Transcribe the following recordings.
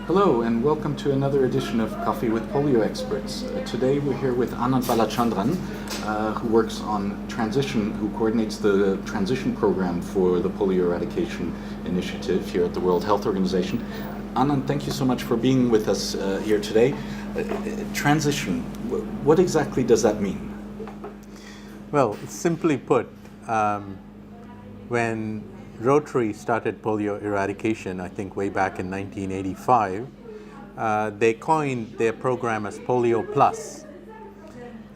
Hello and welcome to another edition of Coffee with Polio Experts. Today we're here with Anand Balachandran, who works on transition, who coordinates the transition program for the polio eradication initiative here at the World Health Organization. Anand, thank you so much for being with us here today. Transition, what exactly does that mean? Well, simply put, when Rotary started polio eradication, I think way back in 1985, they coined their program as Polio Plus.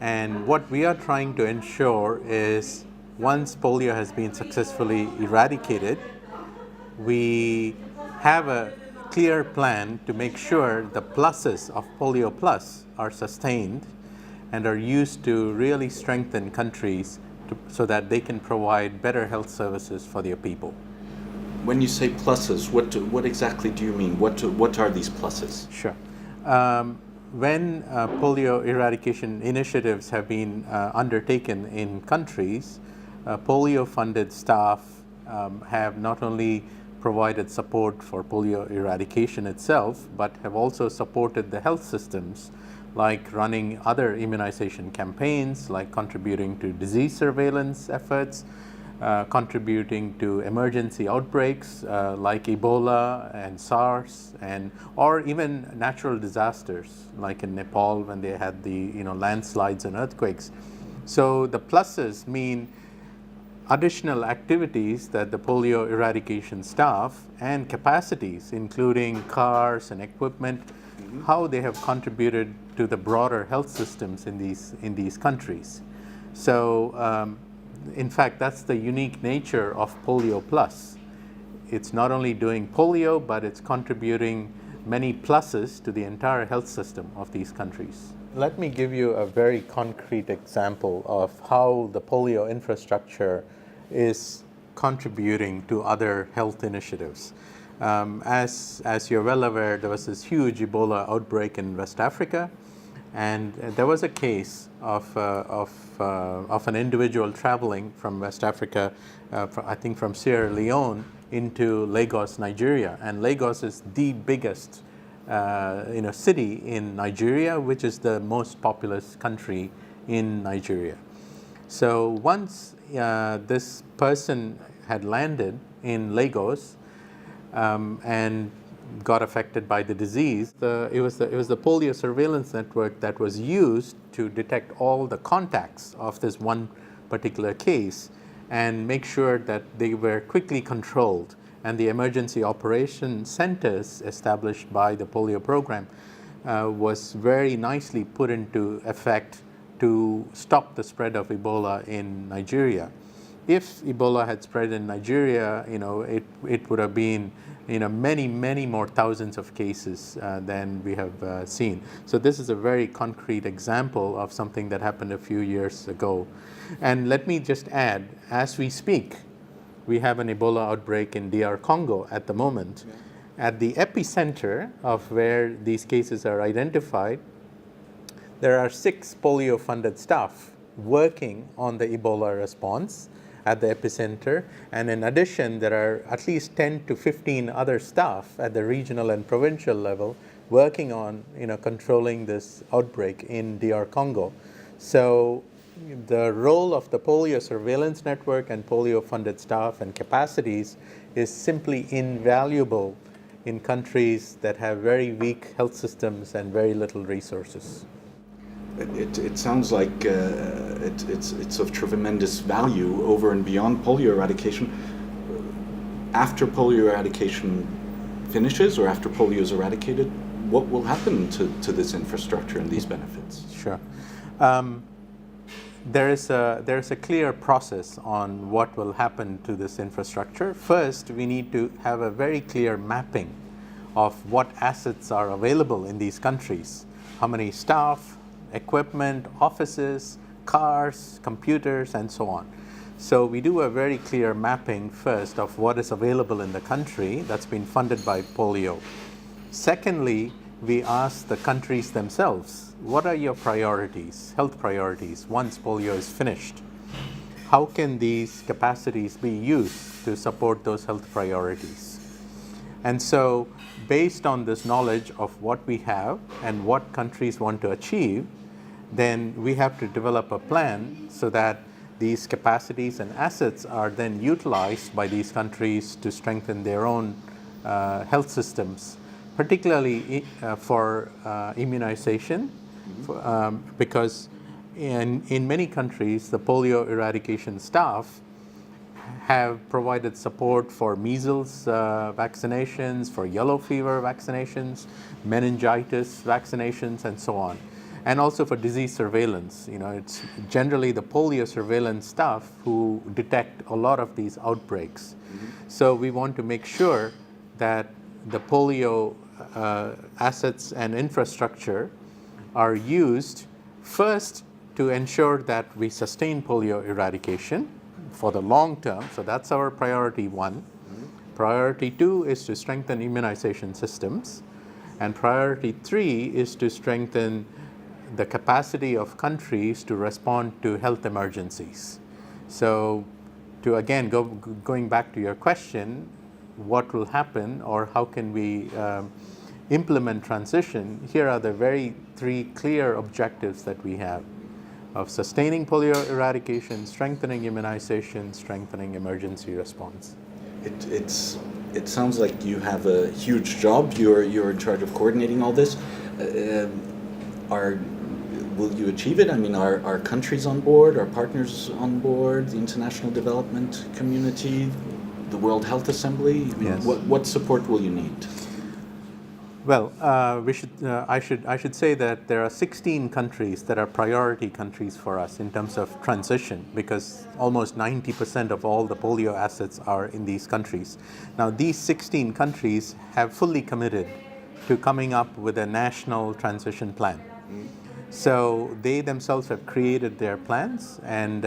And what we are trying to ensure is once polio has been successfully eradicated, we have a clear plan to make sure the pluses of Polio Plus are sustained and are used to really strengthen countries so that they can provide better health services for their people. When you say pluses, what exactly do you mean? What are these pluses? Sure. When polio eradication initiatives have been undertaken in countries, polio-funded staff have not only provided support for polio eradication itself, but have also supported the health systems, like running other immunization campaigns, like contributing to disease surveillance efforts, contributing to emergency outbreaks like Ebola and SARS, or even natural disasters like in Nepal when they had the landslides and earthquakes. So the pluses mean additional activities that the polio eradication staff and capacities, including cars and equipment, how they have contributed to the broader health systems in these countries. So in fact, that's the unique nature of Polio Plus. It's not only doing polio, but it's contributing many pluses to the entire health system of these countries. Let me give you a very concrete example of how the polio infrastructure is contributing to other health initiatives. As you're well aware, there was this huge Ebola outbreak in West Africa, and there was a case of an individual traveling from West Africa, I think from Sierra Leone, into Lagos, Nigeria. And Lagos is the biggest city in Nigeria, which is the most populous country in Nigeria. So once this person had landed in Lagos and got affected by the disease, it was the polio surveillance network that was used to detect all the contacts of this one particular case and make sure that they were quickly controlled. And the emergency operation centers established by the polio program was very nicely put into effect to stop the spread of Ebola in Nigeria. If Ebola had spread in Nigeria, it would have been many more thousands of cases than we have seen. So this is a very concrete example of something that happened a few years ago. And let me just add, as we speak, we have an Ebola outbreak in DR Congo at the moment. Yeah. At the epicenter of where these cases are identified, there are 6 polio-funded staff working on the Ebola response at the epicenter, and in addition there are at least 10 to 15 other staff at the regional and provincial level working on controlling this outbreak in DR Congo. So the role of the polio surveillance network and polio funded staff and capacities is simply invaluable in countries that have very weak health systems and very little resources. It sounds like it's of tremendous value over and beyond polio eradication. After polio eradication finishes, or after polio is eradicated, what will happen to this infrastructure and these benefits? Sure. There is a clear process on what will happen to this infrastructure. First, we need to have a very clear mapping of what assets are available in these countries. How many staff, equipment, offices, cars, computers, and so on. So we do a very clear mapping first of what is available in the country that's been funded by polio. Secondly, we ask the countries themselves, what are your priorities, health priorities, once polio is finished? How can these capacities be used to support those health priorities? And so based on this knowledge of what we have and what countries want to achieve, then we have to develop a plan so that these capacities and assets are then utilized by these countries to strengthen their own health systems, particularly for immunization, because in many countries, the polio eradication staff have provided support for measles vaccinations, for yellow fever vaccinations, meningitis vaccinations, and so on. And also for disease surveillance. It's generally the polio surveillance staff who detect a lot of these outbreaks. So we want to make sure that the polio assets and infrastructure are used first to ensure that we sustain polio eradication for the long term. So that's our priority one. Priority two is to strengthen immunization systems. And priority three is to strengthen the capacity of countries to respond to health emergencies. So to again, going back to your question, what will happen or how can we implement transition, here are the very three clear objectives that we have of sustaining polio eradication, strengthening immunization, strengthening emergency response. It sounds like you have a huge job. You're in charge of coordinating all this. Will you achieve it? I mean, are countries on board? Are partners on board? The international development community, the World Health Assembly? I mean, yes. What support will you need? Well, I should say that there are 16 countries that are priority countries for us in terms of transition, because almost 90% of all the polio assets are in these countries. Now, these 16 countries have fully committed to coming up with a national transition plan. So they themselves have created their plans, and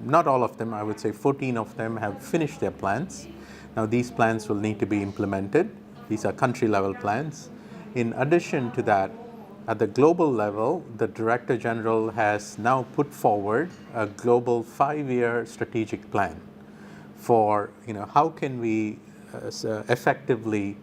not all of them, I would say 14 of them have finished their plans. Now, these plans will need to be implemented. These are country level plans. In addition to that, at the global level, the Director General has now put forward a global 5-year strategic plan for how can we effectively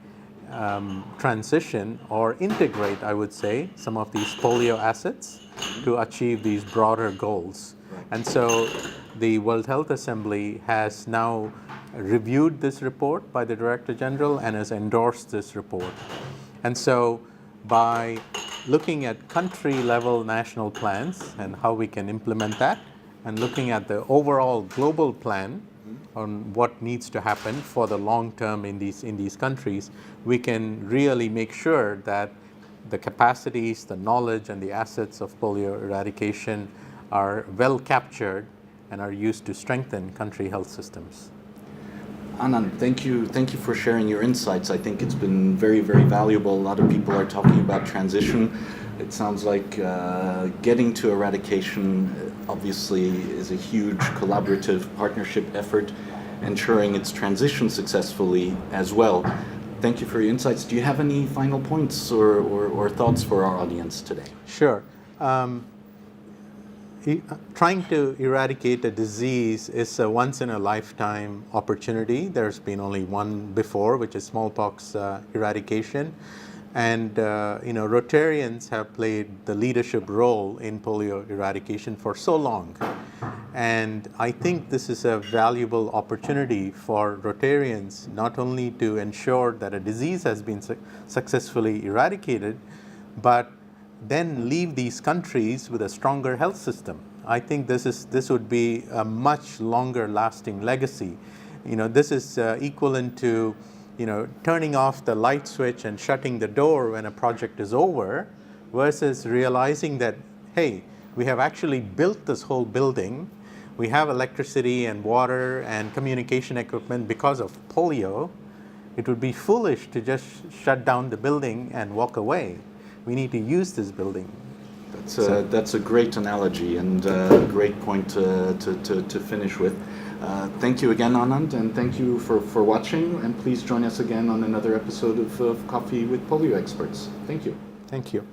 transition or integrate, I would say, some of these polio assets to achieve these broader goals. And so the World Health Assembly has now reviewed this report by the Director General and has endorsed this report. And so by looking at country-level national plans and how we can implement that, and looking at the overall global plan on what needs to happen for the long term in these countries, we can really make sure that the capacities, the knowledge, and the assets of polio eradication are well captured and are used to strengthen country health systems. Anand, thank you for sharing your insights. I think it's been very, very valuable. A lot of people are talking about transition. It sounds like getting to eradication obviously is a huge collaborative partnership effort, ensuring its transition successfully as well. Thank you for your insights. Do you have any final points or thoughts for our audience today? Sure. Trying to eradicate a disease is a once-in-a-lifetime opportunity. There's been only one before, which is smallpox eradication. And Rotarians have played the leadership role in polio eradication for so long. And I think this is a valuable opportunity for Rotarians not only to ensure that a disease has been successfully eradicated, but then leave these countries with a stronger health system. I think this would be a much longer lasting legacy. This is equivalent to turning off the light switch and shutting the door when a project is over, versus realizing that, hey, we have actually built this whole building. We have electricity and water and communication equipment because of polio. It would be foolish to just shut down the building and walk away. We need to use this building. That's a great analogy and a great point to finish with. Thank you again, Anand, and thank you for watching. And please join us again on another episode of Coffee with Polio Experts. Thank you. Thank you.